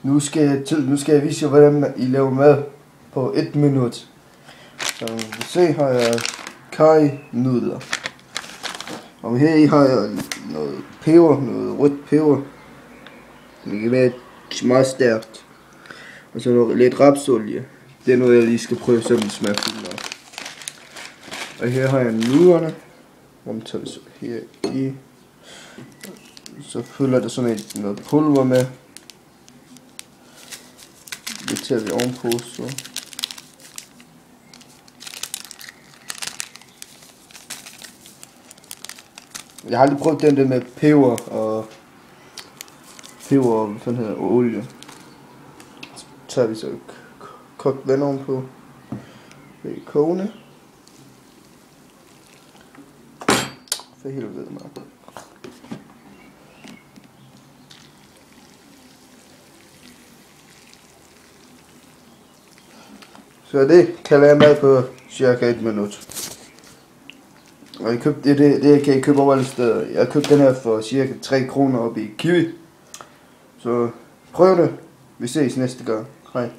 Nu skal jeg vise jer, hvordan I laver mad på 1 minut. Så vi se, har jeg karry-nudler. Og her i har jeg noget peber, noget rødt peber. Det kan være meget stærkt. Og så lidt rapsolie. Det er noget, jeg lige skal prøve, så den smager fint nok. Og her har jeg nudlerne. Hvor tager vi så her i. Så fylder der sådan noget pulver med. Det tager vi ovenpå, så. Jeg har aldrig prøvet den der med peber og hvad fanden hedder, og olie. Så tager vi så kogt vand ovenpå. Kogende. For helvede mig. Så det kan lave mad på cirka 1 minut. Og jeg købte det kan I købe over alle steder. Jeg købte den her for cirka 3 kroner oppe i Kiwi. Så prøv det. Vi ses næste gang. Hej.